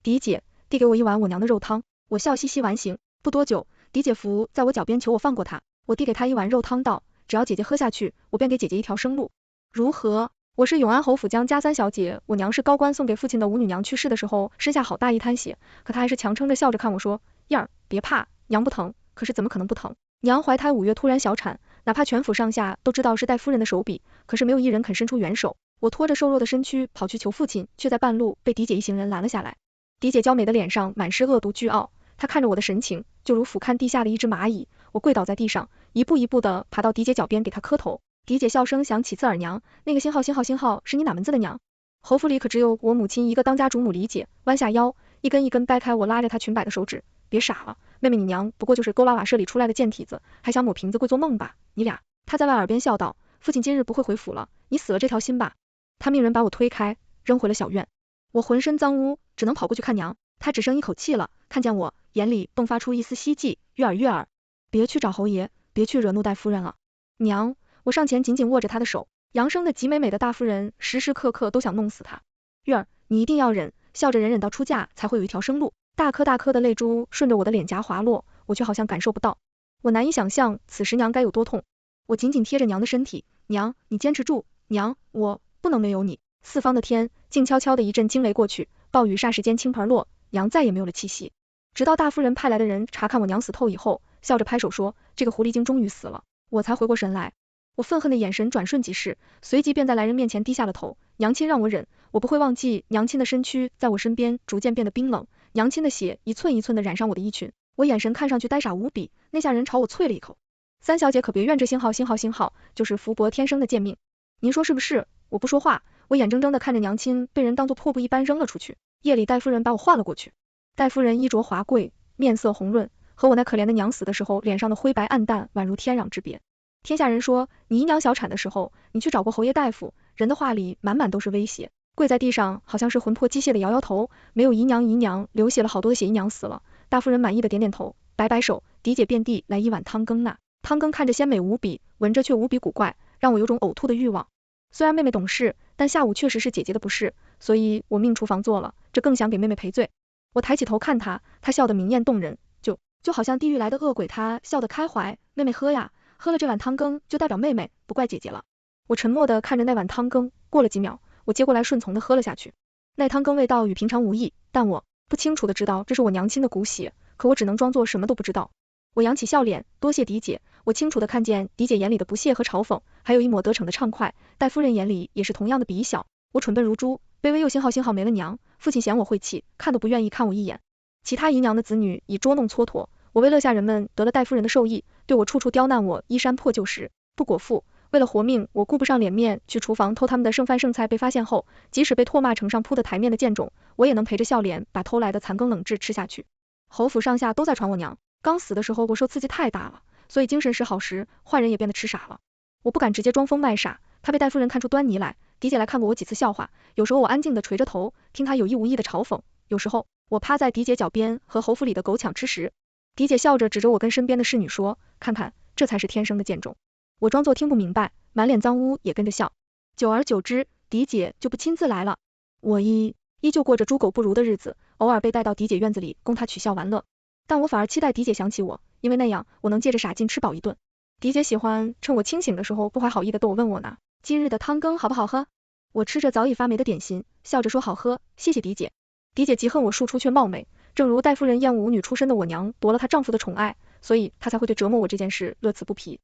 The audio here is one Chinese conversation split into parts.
狄姐，递给我一碗我娘的肉汤。我笑嘻嘻完形。不多久，狄姐伏在我脚边求我放过她。我递给她一碗肉汤道，只要姐姐喝下去，我便给姐姐一条生路。如何？我是永安侯府江家三小姐，我娘是高官送给父亲的五女娘去世的时候，身下好大一滩血，可她还是强撑着笑着看我说，燕儿，别怕，娘不疼。可是怎么可能不疼？娘怀胎5月突然小产，哪怕全府上下都知道是戴夫人的手笔，可是没有一人肯伸出援手。我拖着瘦弱的身躯跑去求父亲，却在半路被狄姐一行人拦了下来。狄姐娇美的脸上满是恶毒倨傲，她看着我的神情，就如俯瞰地下的一只蚂蚁。我跪倒在地上，一步一步地爬到狄姐脚边给她磕头。狄姐笑声响起，刺耳娘，那个星号是你哪门子的娘？侯府里可只有我母亲一个当家主母李姐。弯下腰，一根一根掰开我拉着她裙摆的手指。别傻了，妹妹你娘不过就是勾拉瓦舍里出来的贱蹄子，还想抹瓶子跪做梦吧？你俩。她在外耳边笑道，父亲今日不会回府了，你死了这条心吧。她命人把我推开，扔回了小院。我浑身脏污，只能跑过去看娘。她只剩一口气了，看见我，眼里迸发出一丝希冀。月儿，别去找侯爷，别去惹怒戴夫人了。娘，我上前紧紧握着她的手。杨生的极美美的大夫人，时时刻刻都想弄死她。月儿，你一定要忍，笑着忍到出嫁，才会有一条生路。大颗大颗的泪珠顺着我的脸颊滑落，我却好像感受不到。我难以想象此时娘该有多痛。我紧紧贴着娘的身体，娘，你坚持住，娘，我不能没有你。四方的天静悄悄的一阵惊雷过去，暴雨霎时间倾盆落，娘再也没有了气息。直到大夫人派来的人查看我娘死透以后，笑着拍手说，这个狐狸精终于死了，我才回过神来。我愤恨的眼神转瞬即逝，随即便在来人面前低下了头。娘亲让我忍，我不会忘记娘亲的身躯在我身边逐渐变得冰冷，娘亲的血一寸一寸的染上我的衣裙。我眼神看上去呆傻无比，那下人朝我啐了一口，三小姐可别怨这星号，就是福伯天生的贱命。您说是不是？我不说话，我眼睁睁的看着娘亲被人当作破布一般扔了出去。夜里戴夫人把我唤了过去，戴夫人衣着华贵，面色红润，和我那可怜的娘死的时候脸上的灰白暗淡宛如天壤之别。天下人说你姨娘小产的时候，你去找过侯爷大夫，人的话里满满都是威胁。跪在地上好像是魂魄机械的摇摇头，没有姨娘，流血了好多的血，姨娘死了。大夫人满意的点点头，摆摆手，狄姐便递来一碗汤羹。那汤羹看着鲜美无比，闻着却无比古怪，让我有种呕吐的欲望。虽然妹妹懂事，但下午确实是姐姐的不是，所以我命厨房做了，这更想给妹妹赔罪。我抬起头看她，她笑得明艳动人，就好像地狱来的恶鬼，她笑得开怀。妹妹喝呀，喝了这碗汤羹就代表妹妹不怪姐姐了。我沉默地看着那碗汤羹，过了几秒，我接过来顺从地喝了下去。那汤羹味道与平常无异，但我不清楚地知道这是我娘亲的骨血，可我只能装作什么都不知道。我扬起笑脸，多谢狄姐。我清楚地看见狄姐眼里的不屑和嘲讽，还有一抹得逞的畅快。戴夫人眼里也是同样的鄙小。我蠢笨如猪，卑微又星号没了娘，父亲嫌我晦气，看都不愿意看我一眼。其他姨娘的子女以捉弄蹉跎，我为乐下人们得了戴夫人的授意，对我处处刁难我，衣衫破旧时不裹腹。为了活命，我顾不上脸面，去厨房偷他们的剩饭剩菜。被发现后，即使被唾骂成上铺的台面的贱种，我也能陪着笑脸把偷来的残羹冷炙吃下去。侯府上下都在传我娘，刚死的时候我受刺激太大了，所以精神时好时坏人也变得痴傻了。我不敢直接装疯卖傻，怕被戴夫人看出端倪来。狄姐来看过我几次笑话，有时候我安静地垂着头，听她有意无意的嘲讽，有时候我趴在狄姐脚边和侯府里的狗抢吃食。狄姐笑着指着我跟身边的侍女说，看看，这才是天生的贱种。我装作听不明白，满脸脏污也跟着笑。久而久之，狄姐就不亲自来了。我依旧过着猪狗不如的日子，偶尔被带到狄姐院子里供她取笑玩乐，但我反而期待狄姐想起我，因为那样我能借着傻劲吃饱一顿。狄姐喜欢趁我清醒的时候不怀好意的逗我问我呢，今日的汤羹好不好喝？我吃着早已发霉的点心，笑着说好喝，谢谢狄姐。狄姐极恨我庶出却貌美，正如戴夫人厌恶舞女出身的我娘夺了她丈夫的宠爱，所以她才会对折磨我这件事乐此不疲。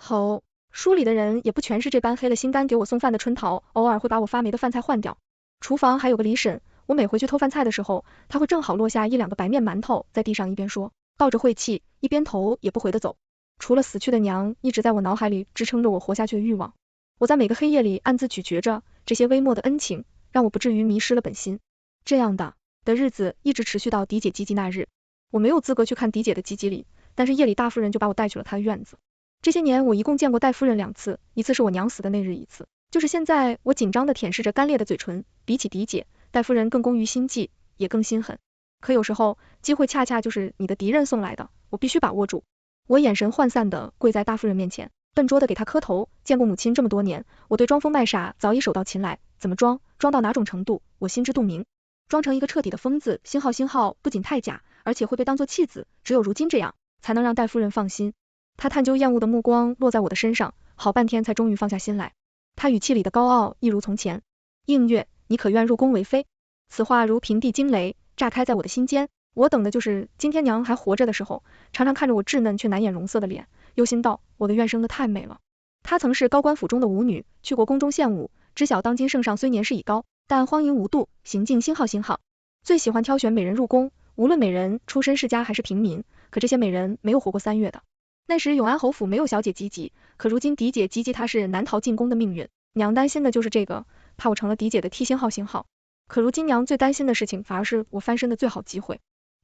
吼，书里的人也不全是这般黑了心肝给我送饭的春桃，偶尔会把我发霉的饭菜换掉。厨房还有个李婶，我每回去偷饭菜的时候，她会正好落下1、2个白面馒头在地上，一边说抱着晦气，一边头也不回的走。除了死去的娘，一直在我脑海里支撑着我活下去的欲望。我在每个黑夜里暗自咀嚼着这些微末的恩情，让我不至于迷失了本心。这样的日子一直持续到狄姐及笄那日。我没有资格去看狄姐的及笄礼，但是夜里大夫人就把我带去了她的院子。这些年我一共见过戴夫人2次，一次是我娘死的那日，一次就是现在。我紧张地舔舐着干裂的嘴唇，比起狄姐，戴夫人更工于心计，也更心狠。可有时候机会恰恰就是你的敌人送来的，我必须把握住。我眼神涣散地跪在大夫人面前，笨拙地给她磕头。见过母亲这么多年，我对装疯卖傻早已手到擒来，怎么装到哪种程度，我心知肚明。装成一个彻底的疯子。星号不仅太假，而且会被当作弃子，只有如今这样，才能让戴夫人放心。他探究厌恶的目光落在我的身上，好半天才终于放下心来。他语气里的高傲一如从前。映月，你可愿入宫为妃？此话如平地惊雷，炸开在我的心间。我等的就是今天娘还活着的时候，常常看着我稚嫩却难掩容色的脸，忧心道，我的愿生得太美了。她曾是高官府中的舞女，去过宫中献舞，知晓当今圣上虽年事已高，但荒淫无度，行径星号。最喜欢挑选美人入宫，无论美人出身世家还是平民，可这些美人没有活过3月的。那时永安侯府没有小姐吉吉，可如今嫡姐吉吉她是难逃进宫的命运，娘担心的就是这个，怕我成了嫡姐的替星号。可如今娘最担心的事情反而是我翻身的最好机会。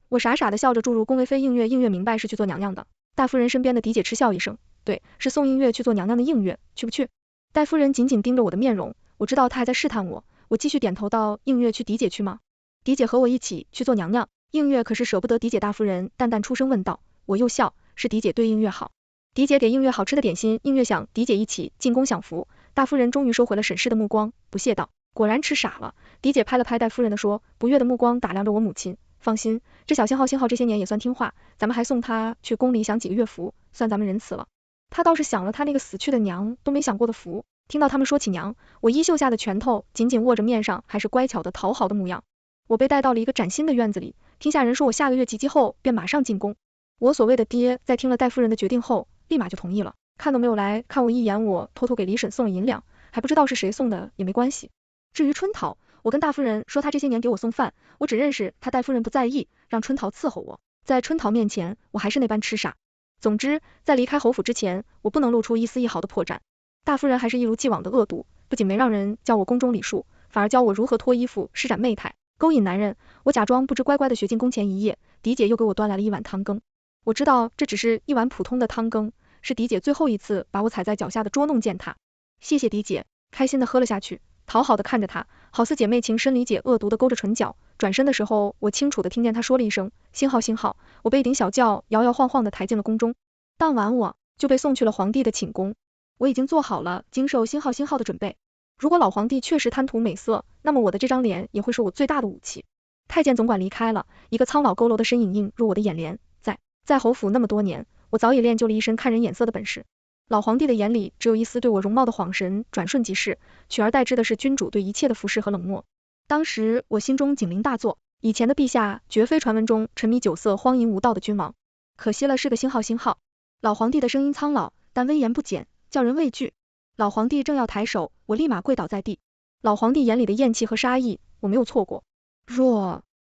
我傻傻的笑着注入宫为妃映月，映月明白是去做娘娘的。大夫人身边的嫡姐嗤笑一声，对，是送映月去做娘娘的映月，去不去？戴夫人紧紧盯着我的面容，我知道她还在试探我，我继续点头道，映月去嫡姐去吗？嫡姐和我一起去做娘娘。映月可是舍不得嫡姐。大夫人淡淡出声问道，我又笑，是嫡姐对映月好。嫡姐给映月好吃的点心，映月想嫡姐一起进宫享福。大夫人终于收回了审视的目光，不屑道，果然吃傻了。嫡姐拍了拍戴夫人的说，不悦的目光打量着我母亲，放心，这小星号这些年也算听话，咱们还送她去宫里享几个月福，算咱们仁慈了。她倒是享了她那个死去的娘都没享过的福。听到他们说起娘，我衣袖下的拳头紧紧握着面上还是乖巧的讨好的模样。我被带到了一个崭新的院子里，听下人说我下个月及笄后便马上进宫。我所谓的爹在听了戴夫人的决定后，立马就同意了，看都没有来看我一眼。我偷偷给李婶送了银两，还不知道是谁送的也没关系。至于春桃，我跟大夫人说她这些年给我送饭，我只认识她，戴夫人不在意，让春桃伺候我。在春桃面前，我还是那般痴傻。总之，在离开侯府之前，我不能露出一丝一毫的破绽。大夫人还是一如既往的恶毒，不仅没让人教我宫中礼数，反而教我如何脱衣服，施展媚态，勾引男人。我假装不知，乖乖的学进宫前一夜，嫡姐又给我端来了一碗汤羹。我知道这只是一碗普通的汤羹，是嫡姐最后一次把我踩在脚下的捉弄践踏。谢谢嫡姐，开心的喝了下去，讨好的看着她，好似姐妹情深。理解恶毒的勾着唇角，转身的时候，我清楚的听见她说了一声星号。我被一顶小轿摇摇晃晃的抬进了宫中。当晚我就被送去了皇帝的寝宫。我已经做好了经受星号的准备。如果老皇帝确实贪图美色，那么我的这张脸也会是我最大的武器。太监总管离开了，一个苍老佝偻的身影映入我的眼帘。在侯府那么多年，我早已练就了一身看人眼色的本事。老皇帝的眼里只有一丝对我容貌的恍神，转瞬即逝，取而代之的是君主对一切的服侍和冷漠。当时我心中警铃大作，以前的陛下绝非传闻中沉迷酒色荒淫无道的君王，可惜了是个星号。老皇帝的声音苍老，但威严不减，叫人畏惧。老皇帝正要抬手，我立马跪倒在地。老皇帝眼里的厌弃和杀意，我没有错过。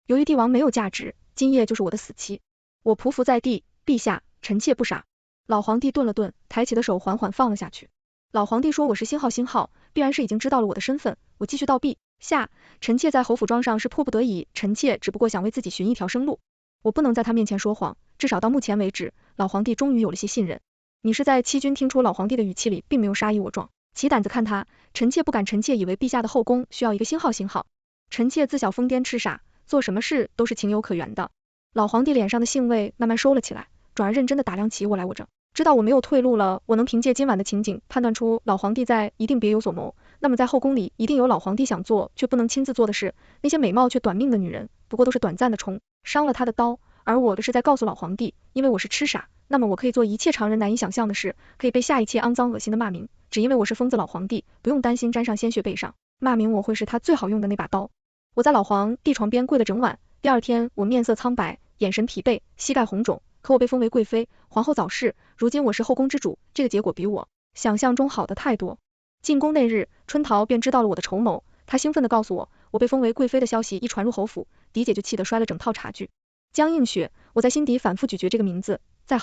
由于帝王没有价值，今夜就是我的死期。我匍匐在地，陛下，臣妾不傻。老皇帝顿了顿，抬起的手缓缓放了下去。老皇帝说我是星号，必然是已经知道了我的身份。我继续道，陛下，臣妾在侯府庄上是迫不得已，臣妾只不过想为自己寻一条生路。我不能在他面前说谎，至少到目前为止，老皇帝终于有了些信任。你是在欺君？听出老皇帝的语气里并没有杀意，我壮起胆子看他，臣妾不敢，臣妾以为陛下的后宫需要一个星号。臣妾自小疯癫痴傻，做什么事都是情有可原的。老皇帝脸上的兴味慢慢收了起来，转而认真的打量起我来。我知道我没有退路了，我能凭借今晚的情景判断出老皇帝在一定别有所谋。那么在后宫里一定有老皇帝想做却不能亲自做的事，那些美貌却短命的女人，不过都是短暂的冲伤了他的刀，而我的是在告诉老皇帝，因为我是痴傻，那么我可以做一切常人难以想象的事，可以被下一切肮脏恶心的骂名，只因为我是疯子老皇帝，不用担心沾上鲜血背上，骂名我会是他最好用的那把刀。我在老皇帝床边跪了整晚，第二天我面色苍白，眼神疲惫，膝盖红肿，可我被封为贵妃，皇后早逝，如今我是后宫之主，这个结果比我想象中好的太多。进宫那日，春桃便知道了我的筹谋，她兴奋地告诉我，我被封为贵妃的消息一传入侯府，嫡姐就气得摔了整套茶具。江映雪，我在心底反复咀嚼这个名字，在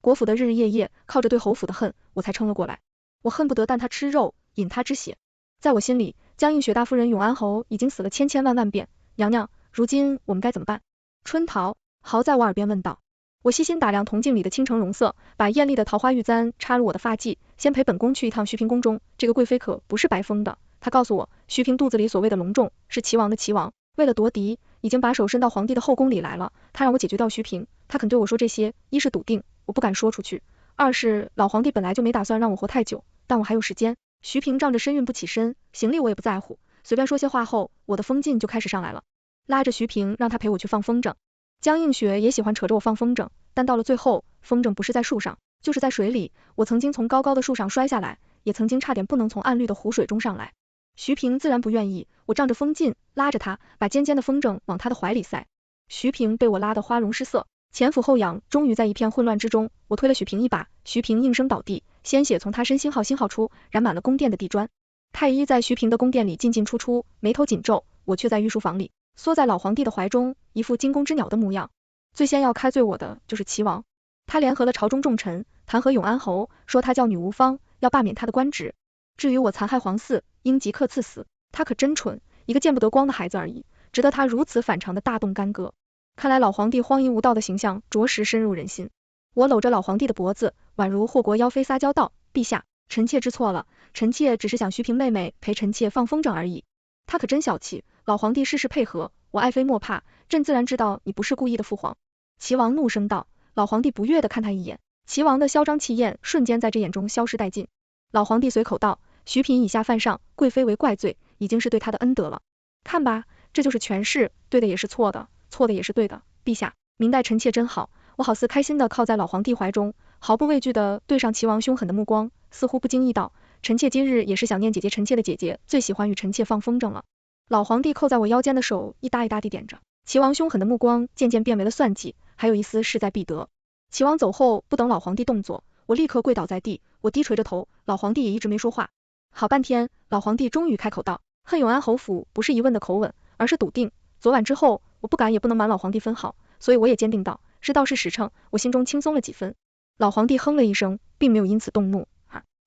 国府的日日夜夜，靠着对侯府的恨，我才撑了过来。我恨不得啖她吃肉，饮她之血。在我心里，江映雪大夫人永安侯已经死了千万遍。娘娘，如今我们该怎么办？春桃豪在我耳边问道。我细心打量铜镜里的倾城容色，把艳丽的桃花玉簪插入我的发髻，先陪本宫去一趟徐嫔宫中。这个贵妃可不是白封的，她告诉我，徐嫔肚子里所谓的隆重，是齐王的齐王，为了夺嫡，已经把手伸到皇帝的后宫里来了。她让我解决掉徐嫔，她肯对我说这些，一是笃定我不敢说出去，二是老皇帝本来就没打算让我活太久，但我还有时间。徐嫔仗着身孕不起身，行李我也不在乎，随便说些话后，我的疯劲就开始上来了。拉着徐平让他陪我去放风筝。江映雪也喜欢扯着我放风筝，但到了最后，风筝不是在树上，就是在水里。我曾经从高高的树上摔下来，也曾经差点不能从暗绿的湖水中上来。徐平自然不愿意，我仗着风劲，拉着他，把尖尖的风筝往他的怀里塞。徐平被我拉得花容失色，前俯后仰，终于在一片混乱之中，我推了许平一把，徐平应声倒地，鲜血从他身心号出，染满了宫殿的地砖。太医在徐平的宫殿里进进出出，眉头紧皱，我却在御书房里，缩在老皇帝的怀中，一副惊弓之鸟的模样。最先要开罪我的就是齐王，他联合了朝中重臣，弹劾永安侯，说他叫女无方，要罢免他的官职。至于我残害皇嗣，应即刻赐死，他可真蠢，一个见不得光的孩子而已，值得他如此反常的大动干戈。看来老皇帝荒淫无道的形象着实深入人心。我搂着老皇帝的脖子，宛如祸国妖妃撒娇道，陛下，臣妾知错了，臣妾只是想徐平妹妹陪臣妾放风筝而已。他可真小气，老皇帝事事配合，我爱妃莫怕，朕自然知道你不是故意的父皇。齐王怒声道。老皇帝不悦地看他一眼，齐王的嚣张气焰瞬间在这眼中消失殆尽。老皇帝随口道，徐平以下犯上，贵妃为怪罪，已经是对他的恩德了。看吧，这就是权势，对的也是错的，错的也是对的。陛下，明代臣妾真好。我好似开心地靠在老皇帝怀中，毫不畏惧地对上齐王凶狠的目光，似乎不经意道，臣妾今日也是想念姐姐，臣妾的姐姐最喜欢与臣妾放风筝了。老皇帝扣在我腰间的手一搭一搭地点着，齐王凶狠的目光渐渐变为了算计，还有一丝势在必得。齐王走后，不等老皇帝动作，我立刻跪倒在地，我低垂着头，老皇帝也一直没说话。好半天，老皇帝终于开口道，恨永安侯府不是疑问的口吻，而是笃定。昨晚之后，我不敢也不能瞒老皇帝分毫，所以我也坚定道，是道是实诚，我心中轻松了几分。老皇帝哼了一声，并没有因此动怒，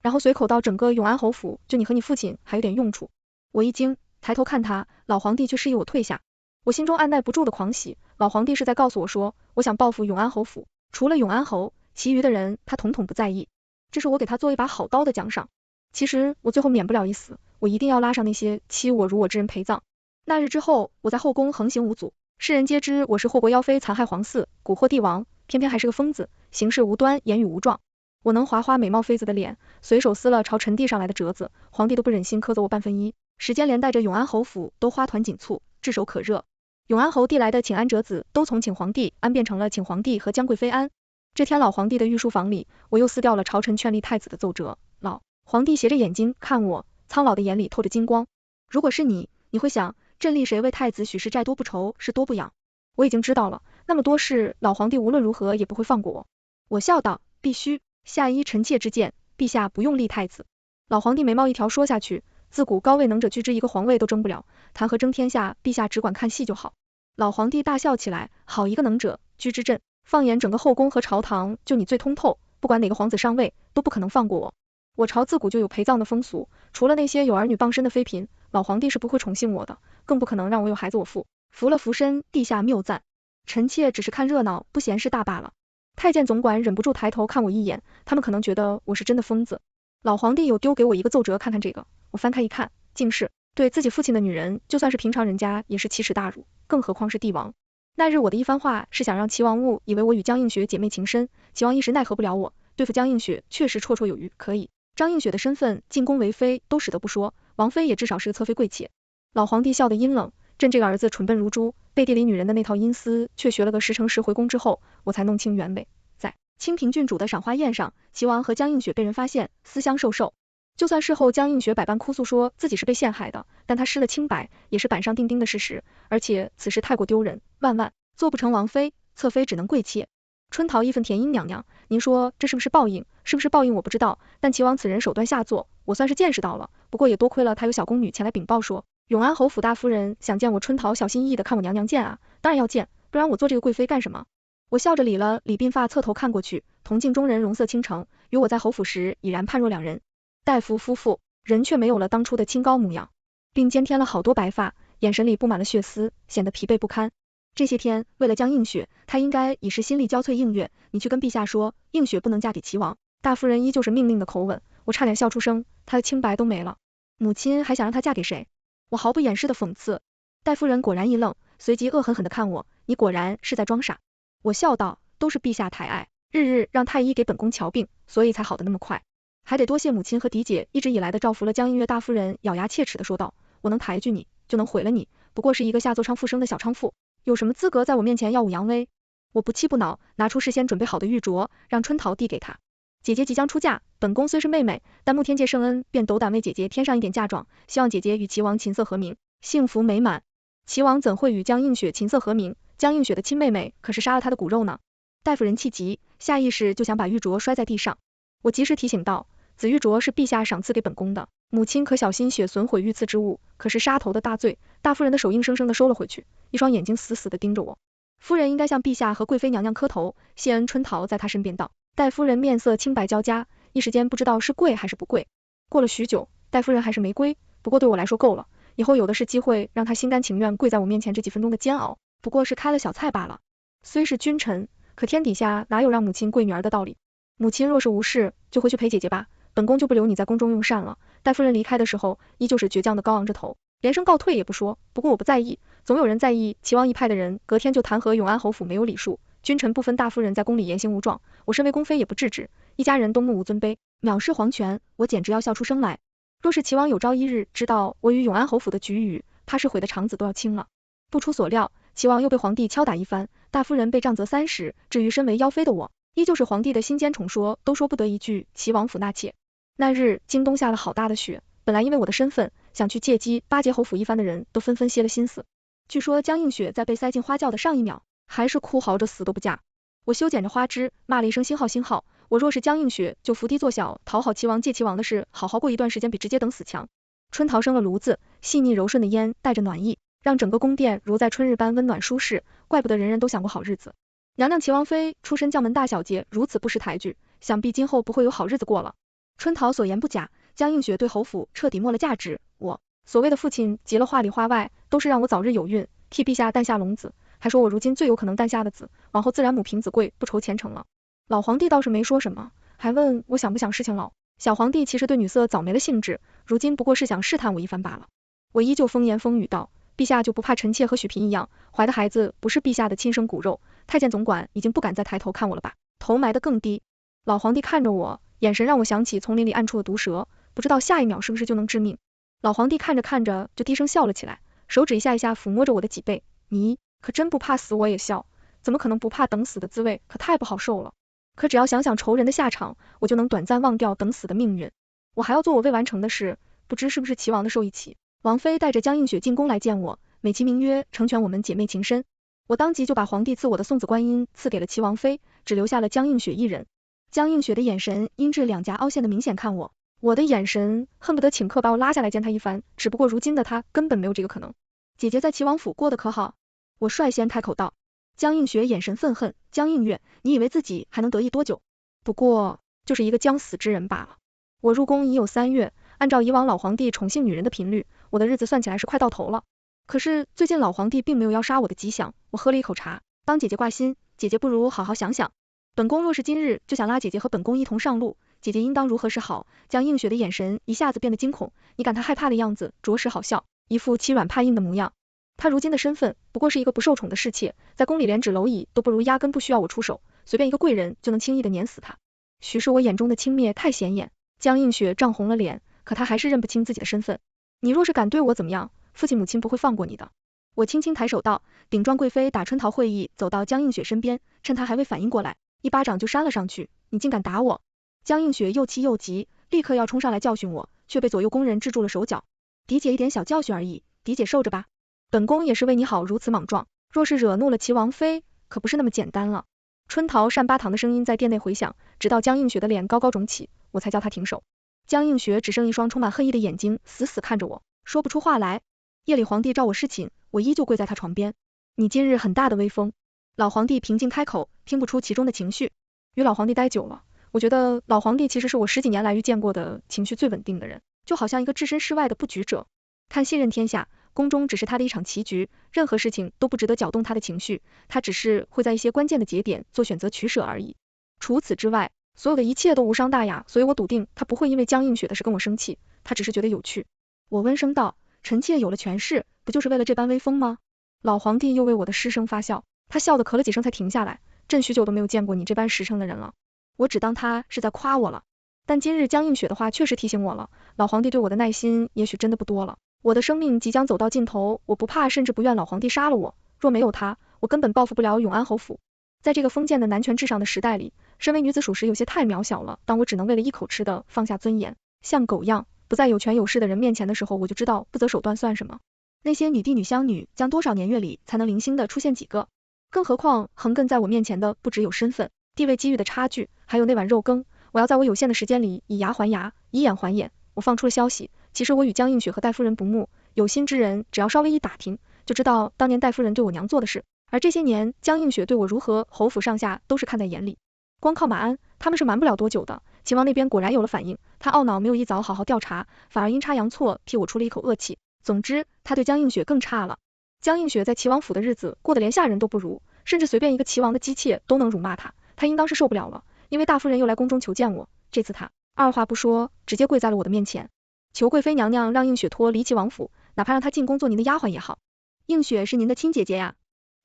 然后随口道，整个永安侯府就你和你父亲还有点用处。我一惊，抬头看他，老皇帝却示意我退下。我心中按耐不住的狂喜，老皇帝是在告诉我说，我想报复永安侯府，除了永安侯，其余的人他统统不在意，这是我给他做一把好刀的奖赏。其实我最后免不了一死，我一定要拉上那些欺我辱我之人陪葬。那日之后，我在后宫横行无阻，世人皆知我是祸国妖妃，残害皇嗣，蛊惑帝王，偏偏还是个疯子，行事无端，言语无状。我能划花美貌妃子的脸，随手撕了朝臣递上来的折子，皇帝都不忍心苛责我半分一，时间连带着永安侯府都花团锦簇，炙手可热。永安侯递来的请安折子都从请皇帝安变成了请皇帝和江贵妃安。这天老皇帝的御书房里，我又撕掉了朝臣劝立太子的奏折。老皇帝斜着眼睛看我，苍老的眼里透着金光。如果是你，你会想，朕立谁为太子许是债多不愁，是多不养。我已经知道了，那么多事，老皇帝无论如何也不会放过我。我笑道，必须，下依臣妾之见，陛下不用立太子。老皇帝眉毛一条说下去，自古高位能者居之，一个皇位都争不了，谈何争天下，陛下只管看戏就好。老皇帝大笑起来，好一个能者居之朕，放眼整个后宫和朝堂，就你最通透，不管哪个皇子上位，都不可能放过我。我朝自古就有陪葬的风俗，除了那些有儿女傍身的妃嫔，老皇帝是不会宠幸我的，更不可能让我有孩子我负。服了服身，陛下谬赞，臣妾只是看热闹，不嫌事大罢了。太监总管忍不住抬头看我一眼，他们可能觉得我是真的疯子。老皇帝有丢给我一个奏折看看这个，我翻开一看，竟是对自己父亲的女人，就算是平常人家也是奇耻大辱，更何况是帝王。那日我的一番话是想让齐王误以为我与江映雪姐妹情深，齐王一时奈何不了我，对付江映雪确实绰绰有余，可以。张映雪的身份进宫为妃都使得不说，王妃也至少是个侧妃贵妾。老皇帝笑得阴冷，朕这个儿子蠢笨如猪，背地里女人的那套阴私却学了个十成十，回宫之后我才弄清原委。在清平郡主的赏花宴上，齐王和江映雪被人发现私相授受，就算事后江映雪百般哭诉说自己是被陷害的，但她失了清白也是板上钉钉的事实，而且此事太过丢人，万万做不成王妃，侧妃只能贵妾。春桃义愤填膺娘娘，您说这是不是报应？是不是报应我不知道，但齐王此人手段下作，我算是见识到了。不过也多亏了他有小宫女前来禀报说，永安侯府大夫人想见我春桃，小心翼翼的看我娘娘见啊，当然要见，不然我做这个贵妃干什么？我笑着理了理鬓发，侧头看过去，同镜中人容色倾城，与我在侯府时已然判若两人。大夫夫妇人却没有了当初的清高模样，并兼添了好多白发，眼神里布满了血丝，显得疲惫不堪。这些天为了江映雪，他应该已是心力交瘁。映月，你去跟陛下说，映雪不能嫁给齐王。大夫人依旧是命令的口吻，我差点笑出声，她的清白都没了，母亲还想让她嫁给谁？我毫不掩饰的讽刺。戴夫人果然一愣，随即恶狠狠地看我，你果然是在装傻。我笑道，都是陛下抬爱，日日让太医给本宫瞧病，所以才好得那么快。还得多谢母亲和嫡姐一直以来的照拂了。江映月大夫人咬牙切齿地说道，我能抬举你，就能毁了你，不过是一个下作娼妇生的小娼妇，有什么资格在我面前耀武扬威？我不气不恼，拿出事先准备好的玉镯，让春桃递给他。姐姐即将出嫁，本宫虽是妹妹，但慕天界圣恩，便斗胆为姐姐添上一点嫁妆，希望姐姐与齐王琴瑟和鸣，幸福美满。齐王怎会与江映雪琴瑟和鸣？江映雪的亲妹妹可是杀了他的骨肉呢。戴夫人气急，下意识就想把玉镯摔在地上。我及时提醒道，紫玉镯是陛下赏赐给本宫的，母亲可小心血损毁御赐之物，可是杀头的大罪。大夫人的手硬生生的收了回去，一双眼睛死死的盯着我。夫人应该向陛下和贵妃娘娘磕头，谢恩。春桃在她身边道。戴夫人面色青白交加，一时间不知道是跪还是不跪。过了许久，戴夫人还是没跪，不过对我来说够了，以后有的是机会让她心甘情愿跪在我面前，这几分钟的煎熬不过是开了小菜罢了。虽是君臣，可天底下哪有让母亲跪女儿的道理？母亲若是无事，就回去陪姐姐吧，本宫就不留你在宫中用膳了。戴夫人离开的时候，依旧是倔强的高昂着头，连声告退也不说。不过我不在意，总有人在意。齐王一派的人隔天就弹劾永安侯府没有礼数，君臣不分，大夫人在宫里言行无状，我身为宫妃也不制止，一家人都目无尊卑，藐视皇权，我简直要笑出声来。若是齐王有朝一日知道我与永安侯府的局域，怕是悔的肠子都要青了。不出所料，齐王又被皇帝敲打一番，大夫人被杖责30，至于身为妖妃的我，依旧是皇帝的心尖宠说，都说不得一句齐王府纳妾。那日京东下了好大的雪，本来因为我的身份想去借机巴结侯府一番的人都纷纷歇了心思。据说江映雪在被塞进花轿的上一秒，还是哭嚎着死都不嫁。我修剪着花枝，骂了一声星号星号，我若是江映雪，就伏低做小，讨好齐王借齐王的事，好好过一段时间，比直接等死强。春桃生了炉子，细腻柔顺的烟带着暖意，让整个宫殿如在春日般温暖舒适，怪不得人人都想过好日子。娘娘齐王妃出身将门大小姐，如此不识抬举，想必今后不会有好日子过了。春桃所言不假，江映雪对侯府彻底没了价值，我所谓的父亲极了话里话外，都是让我早日有孕，替陛下诞下龙子，还说我如今最有可能诞下的子，往后自然母凭子贵，不愁前程了。老皇帝倒是没说什么，还问我想不想事情老。小皇帝其实对女色早没了兴致，如今不过是想试探我一番罢了。我依旧风言风语道，陛下就不怕臣妾和许嫔一样，怀的孩子不是陛下的亲生骨肉？太监总管已经不敢再抬头看我了吧，头埋得更低。老皇帝看着我，眼神让我想起丛林里暗处的毒蛇，不知道下一秒是不是就能致命。老皇帝看着看着就低声笑了起来，手指一下一下抚摸着我的脊背，你可真不怕死？我也笑，怎么可能不怕？等死的滋味可太不好受了。可只要想想仇人的下场，我就能短暂忘掉等死的命运。我还要做我未完成的事，不知是不是齐王的授意起，王妃带着江映雪进宫来见我，美其名曰成全我们姐妹情深。我当即就把皇帝赐我的送子观音赐给了齐王妃，只留下了江映雪一人。江映雪的眼神阴至两颊凹陷的明显看我，我的眼神恨不得顷刻把我拉下来见她一番，只不过如今的她根本没有这个可能。姐姐在齐王府过得可好？我率先开口道。江映雪眼神愤恨，江映月，你以为自己还能得意多久？不过就是一个将死之人罢了。我入宫已有3月，按照以往老皇帝宠幸女人的频率，我的日子算起来是快到头了。可是最近老皇帝并没有要杀我的迹象，我喝了一口茶，帮姐姐挂心，姐姐不如好好想想，本宫若是今日就想拉姐姐和本宫一同上路，姐姐应当如何是好？江映雪的眼神一下子变得惊恐，你赶她害怕的样子着实好笑，一副欺软怕硬的模样。她如今的身份不过是一个不受宠的侍妾，在宫里连纸蝼蚁都不如，压根不需要我出手，随便一个贵人就能轻易的碾死她。许是我眼中的轻蔑太显眼，江映雪涨红了脸，可她还是认不清自己的身份。你若是敢对我怎么样，父亲母亲不会放过你的。我轻轻抬手道，顶撞贵妃打春桃会意，走到江映雪身边，趁她还未反应过来，一巴掌就扇了上去，你竟敢打我！江映雪又气又急，立刻要冲上来教训我，却被左右宫人制住了手脚。嫡姐一点小教训而已，嫡姐受着吧，本宫也是为你好，如此莽撞，若是惹怒了齐王妃，可不是那么简单了。春桃扇巴糖的声音在殿内回响，直到江映雪的脸高高肿起，我才叫她停手。江映雪只剩一双充满恨意的眼睛，死死看着我，说不出话来。夜里皇帝召我侍寝，我依旧跪在他床边。你今日很大的威风。老皇帝平静开口，听不出其中的情绪。与老皇帝待久了，我觉得老皇帝其实是我10几年来遇见过的情绪最稳定的人，就好像一个置身事外的不举者。看信任天下，宫中只是他的一场棋局，任何事情都不值得搅动他的情绪，他只是会在一些关键的节点做选择取舍而已。除此之外，所有的一切都无伤大雅，所以我笃定他不会因为江映雪的事跟我生气，他只是觉得有趣。我温声道，臣妾有了权势，不就是为了这般威风吗？老皇帝又为我的失声发笑，他笑得咳了几声才停下来，朕许久都没有见过你这般实诚的人了。我只当他是在夸我了，但今日江映雪的话确实提醒我了，老皇帝对我的耐心也许真的不多了。我的生命即将走到尽头，我不怕甚至不愿老皇帝杀了我，若没有他，我根本报复不了永安侯府。在这个封建的男权至上的时代里，身为女子属实有些太渺小了，当我只能为了一口吃的放下尊严，像狗样不在有权有势的人面前的时候，我就知道不择手段算什么。那些女帝女香女将多少年月里才能零星的出现几个？更何况横亘在我面前的不只有身份、地位、机遇的差距，还有那碗肉羹。我要在我有限的时间里以牙还牙，以眼还眼。我放出了消息，其实我与江映雪和戴夫人不睦，有心之人只要稍微一打听，就知道当年戴夫人对我娘做的事，而这些年江映雪对我如何，侯府上下都是看在眼里。光靠马鞍，他们是瞒不了多久的。秦王那边果然有了反应，他懊恼没有一早好好调查，反而阴差阳错替我出了一口恶气。总之，他对江映雪更差了。江映雪在齐王府的日子过得连下人都不如，甚至随便一个齐王的姬妾都能辱骂他，他应当是受不了了。因为大夫人又来宫中求见我，这次他二话不说，直接跪在了我的面前，求贵妃娘娘让映雪脱离齐王府，哪怕让她进宫做您的丫鬟也好。映雪是您的亲姐姐呀。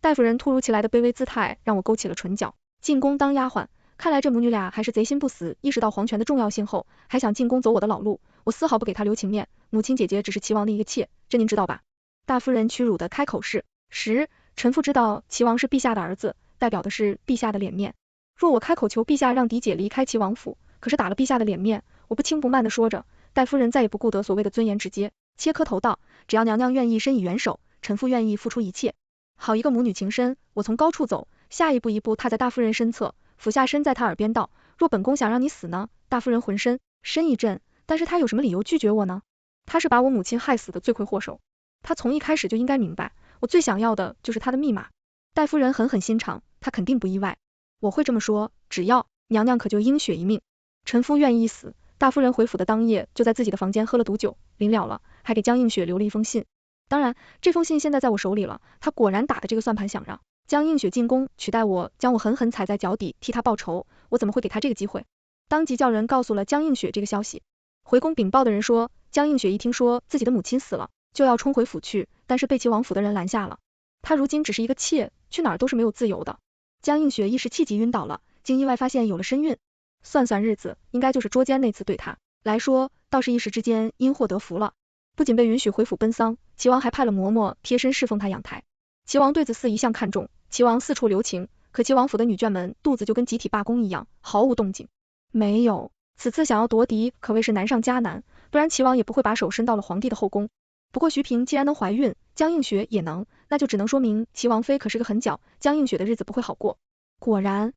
戴夫人突如其来的卑微姿态让我勾起了唇角。进宫当丫鬟，看来这母女俩还是贼心不死，意识到皇权的重要性后，还想进宫走我的老路，我丝毫不给她留情面。母亲姐姐只是齐王的一个妾，这您知道吧？大夫人屈辱的开口是，臣妇知道齐王是陛下的儿子，代表的是陛下的脸面。若我开口求陛下让嫡姐离开齐王府，可是打了陛下的脸面，我不轻不慢的说着，戴夫人再也不顾得所谓的尊严，直接切磕头道，只要娘娘愿意伸以援手，臣妇愿意付出一切。好一个母女情深，我从高处走，下一步踏在大夫人身侧，俯下身在她耳边道，若本宫想让你死呢？大夫人浑身深一震，但是她有什么理由拒绝我呢？她是把我母亲害死的罪魁祸首，她从一开始就应该明白，我最想要的就是她的密码。戴夫人狠狠心肠，她肯定不意外。我会这么说，只要娘娘可救映雪一命，臣夫愿意死。大夫人回府的当夜，就在自己的房间喝了毒酒，临了了，还给江映雪留了一封信。当然，这封信现在在我手里了，他果然打的这个算盘想让江映雪进宫取代我，将我狠狠踩在脚底，替他报仇，我怎么会给他这个机会？当即叫人告诉了江映雪这个消息。回宫禀报的人说，江映雪一听说自己的母亲死了，就要冲回府去，但是被齐王府的人拦下了。她如今只是一个妾，去哪儿都是没有自由的。江映雪一时气急晕倒了，竟意外发现有了身孕。算算日子，应该就是捉奸那次，对她来说倒是一时之间因祸得福了。不仅被允许回府奔丧，齐王还派了嬷嬷贴身侍奉她养胎。齐王对此事一向看重，齐王四处留情，可齐王府的女眷们肚子就跟集体罢工一样，毫无动静。没有，此次想要夺嫡可谓是难上加难，不然齐王也不会把手伸到了皇帝的后宫。不过徐嫔既然能怀孕，江映雪也能，那就只能说明齐王妃可是个狠角，江映雪的日子不会好过。果然，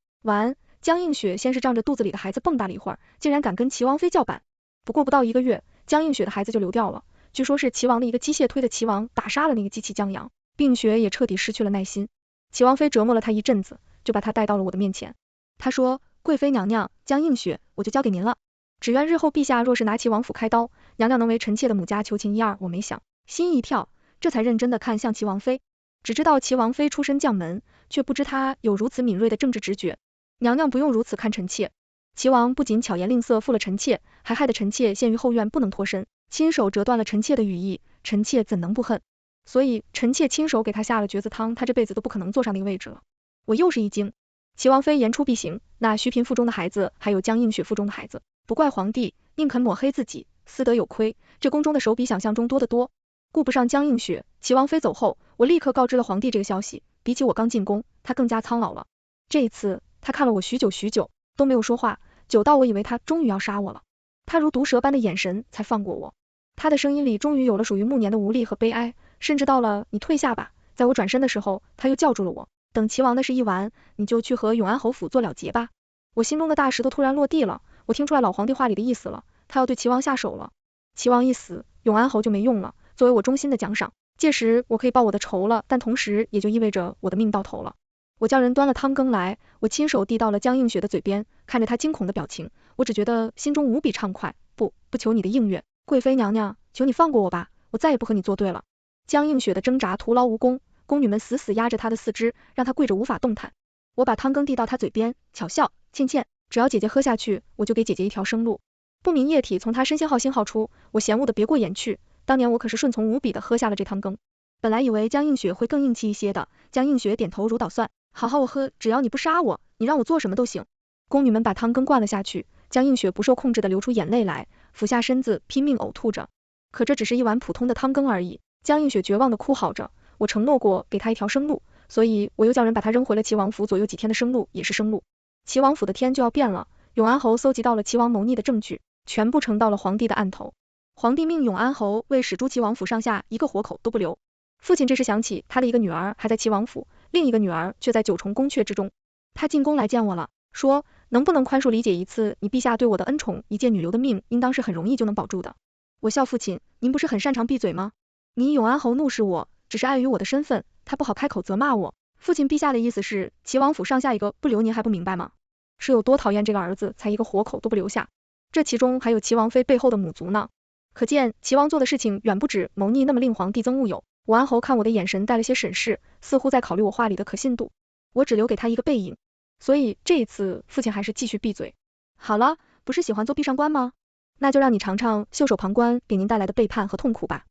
江映雪先是仗着肚子里的孩子蹦跶了一会儿，竟然敢跟齐王妃叫板。不过不到1个月，江映雪的孩子就流掉了，据说是齐王的一个机械推的齐王打杀了那个机器江阳，并雪也彻底失去了耐心。齐王妃折磨了他一阵子，就把他带到了我的面前。他说，贵妃娘娘，江映雪我就交给您了，只愿日后陛下若是拿齐王府开刀，娘娘能为臣妾的母家求情一二。我没想，心一跳，这才认真的看向齐王妃。只知道齐王妃出身将门，却不知她有如此敏锐的政治直觉。娘娘不用如此看臣妾。齐王不仅巧言令色负了臣妾，还害得臣妾陷于后院不能脱身，亲手折断了臣妾的羽翼，臣妾怎能不恨？所以臣妾亲手给他下了绝子汤，他这辈子都不可能坐上那个位置了。我又是一惊。齐王妃言出必行，那徐嫔腹中的孩子还有江映雪腹中的孩子，不怪皇帝，宁肯抹黑自己，私德有亏，这宫中的手比想象中多得多。顾不上江映雪，齐王妃走后，我立刻告知了皇帝这个消息。比起我刚进宫，他更加苍老了。这一次他看了我许久都没有说话，久到我以为他终于要杀我了。他如毒蛇般的眼神才放过我，他的声音里终于有了属于暮年的无力和悲哀，甚至到了你退下吧。在我转身的时候，他又叫住了我，等齐王的事一完，你就去和永安侯府做了结吧。我心中的大石头突然落地了，我听出来老皇帝话里的意思了，他要对齐王下手了。齐王一死，永安侯就没用了，作为我忠心的奖赏，届时我可以报我的仇了，但同时也就意味着我的命到头了。我叫人端了汤羹来，我亲手递到了江映雪的嘴边，看着她惊恐的表情，我只觉得心中无比畅快。不求你的应允，贵妃娘娘，求你放过我吧，我再也不和你作对了。江映雪的挣扎徒劳无功，宫女们死死压着她的四肢，让她跪着无法动弹。我把汤羹递到她嘴边，巧笑，倩，只要姐姐喝下去，我就给姐姐一条生路。不明液体从她身心号出，我嫌恶的别过眼去，当年我可是顺从无比的喝下了这汤羹。本来以为江映雪会更硬气一些的，江映雪点头如捣蒜，好我喝，只要你不杀我，你让我做什么都行。宫女们把汤羹灌了下去，江映雪不受控制的流出眼泪来，俯下身子拼命呕吐着。可这只是一碗普通的汤羹而已。江映雪绝望地哭嚎着，我承诺过给她一条生路，所以我又叫人把她扔回了齐王府，左右几天的生路也是生路。齐王府的天就要变了，永安侯搜集到了齐王谋逆的证据，全部呈到了皇帝的案头。皇帝命永安侯为使诸齐王府上下一个活口都不留。父亲这时想起他的一个女儿还在齐王府，另一个女儿却在九重宫阙之中。他进宫来见我了，说能不能宽恕理解一次你陛下对我的恩宠，一介女流的命应当是很容易就能保住的。我笑父亲，您不是很擅长闭嘴吗？你永安侯怒视我，只是碍于我的身份，他不好开口责骂我。父亲陛下的意思是齐王府上下一个不留您还不明白吗？是有多讨厌这个儿子才一个活口都不留下，这其中还有齐王妃背后的母族呢。可见齐王做的事情远不止谋逆那么令皇帝憎恶有。武安侯看我的眼神带了些审视，似乎在考虑我话里的可信度。我只留给他一个背影，所以这一次父亲还是继续闭嘴。好了，不是喜欢做壁上观吗？那就让你尝尝袖手旁观给您带来的背叛和痛苦吧。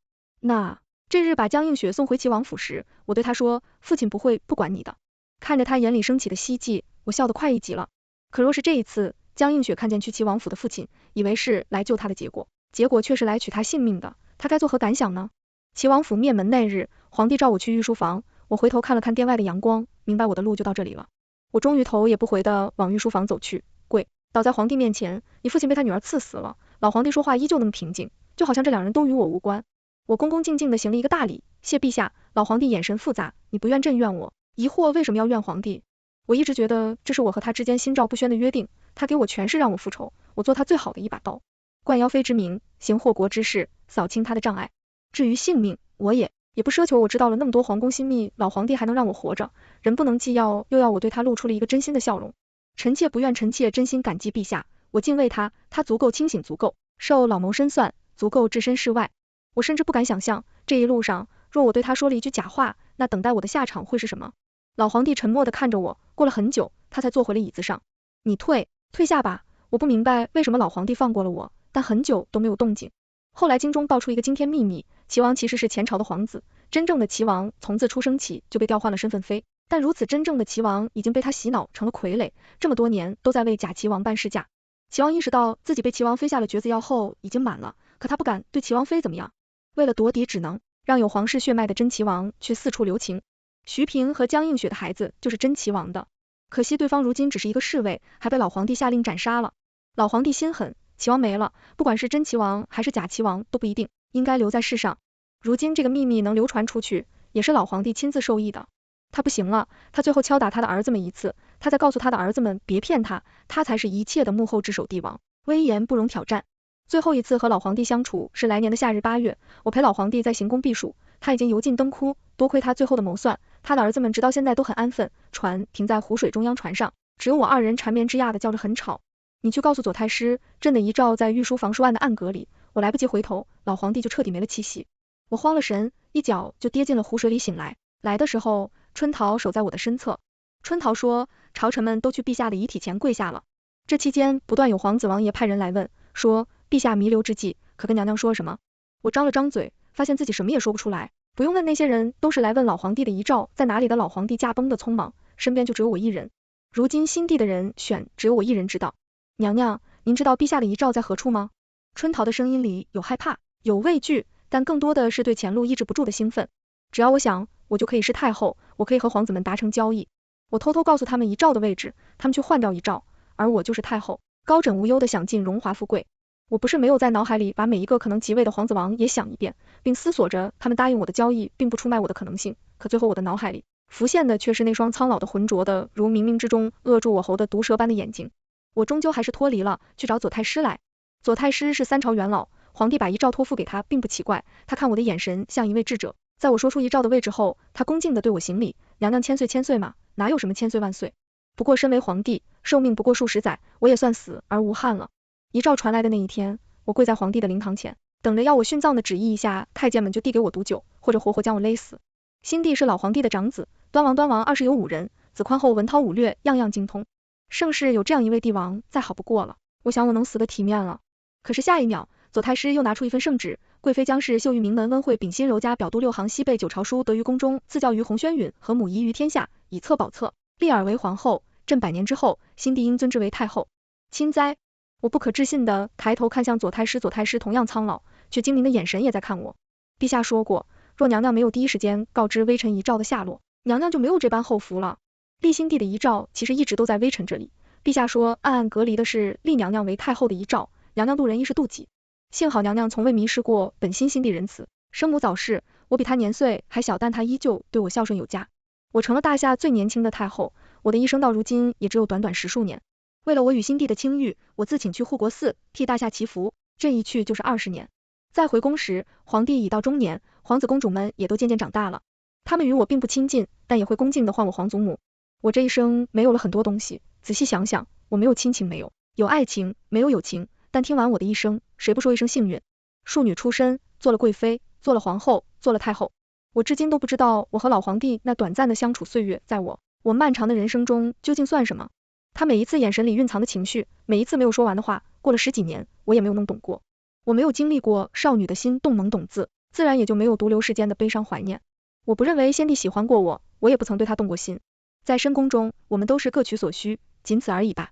这日把江映雪送回齐王府时，我对他说，父亲不会不管你的。看着他眼里升起的希冀，我笑得快意极了。可若是这一次，江映雪看见去齐王府的父亲，以为是来救他的结果却是来取他性命的，他该作何感想呢？齐王府面门那日，皇帝召我去御书房，我回头看了看殿外的阳光，明白我的路就到这里了。我终于头也不回的往御书房走去，跪倒在皇帝面前，你父亲被他女儿刺死了。老皇帝说话依旧那么平静，就好像这两人都与我无关。我恭恭敬敬的行了一个大礼，谢陛下。老皇帝眼神复杂，你不怨朕怨我，疑惑为什么要怨皇帝？我一直觉得这是我和他之间心照不宣的约定，他给我权势让我复仇，我做他最好的一把刀，冠妖妃之名，行祸国之事，扫清他的障碍。至于性命，我也不奢求我知道了那么多皇宫心秘，老皇帝还能让我活着，人不能既要又要，我对他露出了一个真心的笑容。臣妾不怨，臣妾真心感激陛下，我敬畏他，他足够清醒，足够受老谋深算，足够置身事外。我甚至不敢想象，这一路上若我对他说了一句假话，那等待我的下场会是什么。老皇帝沉默地看着我，过了很久，他才坐回了椅子上。你退下吧。我不明白为什么老皇帝放过了我，但很久都没有动静。后来京中爆出一个惊天秘密，齐王其实是前朝的皇子，真正的齐王从自出生起就被调换了身份妃，但如此真正的齐王已经被他洗脑成了傀儡，这么多年都在为假齐王办事假。齐王意识到自己被齐王妃下了绝子药后已经满了，可他不敢对齐王妃怎么样，为了夺嫡只能让有皇室血脉的真齐王去四处留情。徐平和江映雪的孩子就是真齐王的，可惜对方如今只是一个侍卫，还被老皇帝下令斩杀了。老皇帝心狠，齐王没了，不管是真齐王还是假齐王都不一定应该留在世上。如今这个秘密能流传出去，也是老皇帝亲自授意的。他不行了，他最后敲打他的儿子们一次，他再告诉他的儿子们别骗他，他才是一切的幕后之首帝王，威严不容挑战。最后一次和老皇帝相处是来年的夏日8月，我陪老皇帝在行宫避暑，他已经油尽灯枯，多亏他最后的谋算，他的儿子们直到现在都很安分。船停在湖水中央船上，只有我二人缠绵之亚的叫着很吵。你去告诉左太师，朕的遗诏在御书房书案的暗格里。我来不及回头，老皇帝就彻底没了气息。我慌了神，一脚就跌进了湖水里醒来。来的时候，春桃守在我的身侧。春桃说，朝臣们都去陛下的遗体前跪下了。这期间不断有皇子王爷派人来问，说陛下弥留之际可跟娘娘说什么。我张了张嘴，发现自己什么也说不出来。不用问，那些人都是来问老皇帝的遗诏在哪里的。老皇帝驾崩的匆忙，身边就只有我一人。如今新帝的人选只有我一人知道。娘娘，您知道陛下的遗诏在何处吗？春桃的声音里有害怕，有畏惧，但更多的是对前路抑制不住的兴奋。只要我想，我就可以是太后，我可以和皇子们达成交易。我偷偷告诉他们遗诏的位置，他们去换掉遗诏，而我就是太后，高枕无忧的享尽荣华富贵。我不是没有在脑海里把每一个可能即位的皇子王也想一遍，并思索着他们答应我的交易并不出卖我的可能性，可最后我的脑海里浮现的却是那双苍老的浑浊的如冥冥之中扼住我喉的毒蛇般的眼睛。我终究还是脱离了，去找左太师来。左太师是3朝元老，皇帝把遗诏托付给他并不奇怪，他看我的眼神像一位智者。在我说出遗诏的位置后，他恭敬地对我行礼，娘娘千岁千岁嘛，哪有什么千岁万岁，不过身为皇帝，寿命不过数十载，我也算死而无憾了。遗诏传来的那一天，我跪在皇帝的灵堂前，等着要我殉葬的旨意一下，太监们就递给我毒酒，或者活活将我勒死。新帝是老皇帝的长子，端王20有5人，子宽后文韬武略样样精通，盛世有这样一位帝王再好不过了，我想我能死得体面了。可是下一秒，左太师又拿出一份圣旨，贵妃姜氏秀于名门温惠秉新柔家表度6行西备9朝书得于宫中，自教于洪宣允和母仪于天下，以册保册，立尔为皇后。朕100年之后，新帝应尊之为太后。钦哉！我不可置信地抬头看向左太师，左太师同样苍老，却精灵的眼神也在看我。陛下说过，若娘娘没有第一时间告知微臣遗诏的下落，娘娘就没有这般后福了。立新帝的遗诏其实一直都在微臣这里，陛下说暗暗隔离的是立娘娘为太后的遗诏，娘娘度人亦是妒忌。幸好娘娘从未迷失过本心心地仁慈，生母早逝，我比她年岁还小，但她依旧对我孝顺有加。我成了大夏最年轻的太后，我的一生到如今也只有短短10数年。为了我与新帝的清誉，我自请去护国寺替大夏祈福，这一去就是20年。再回宫时，皇帝已到中年，皇子公主们也都渐渐长大了。他们与我并不亲近，但也会恭敬地唤我皇祖母。我这一生没有了很多东西，仔细想想，我没有亲情，没有爱情，没有友情，但听完我的一生，谁不说一声幸运？庶女出身，做了贵妃，做了皇后，做了太后。我至今都不知道我和老皇帝那短暂的相处岁月，在我漫长的人生中究竟算什么。他每一次眼神里蕴藏的情绪，每一次没有说完的话，过了10几年，我也没有弄懂过。我没有经历过少女的心动懵懂字，自然也就没有独留世间的悲伤怀念。我不认为先帝喜欢过我，我也不曾对他动过心。在深宫中，我们都是各取所需，仅此而已吧。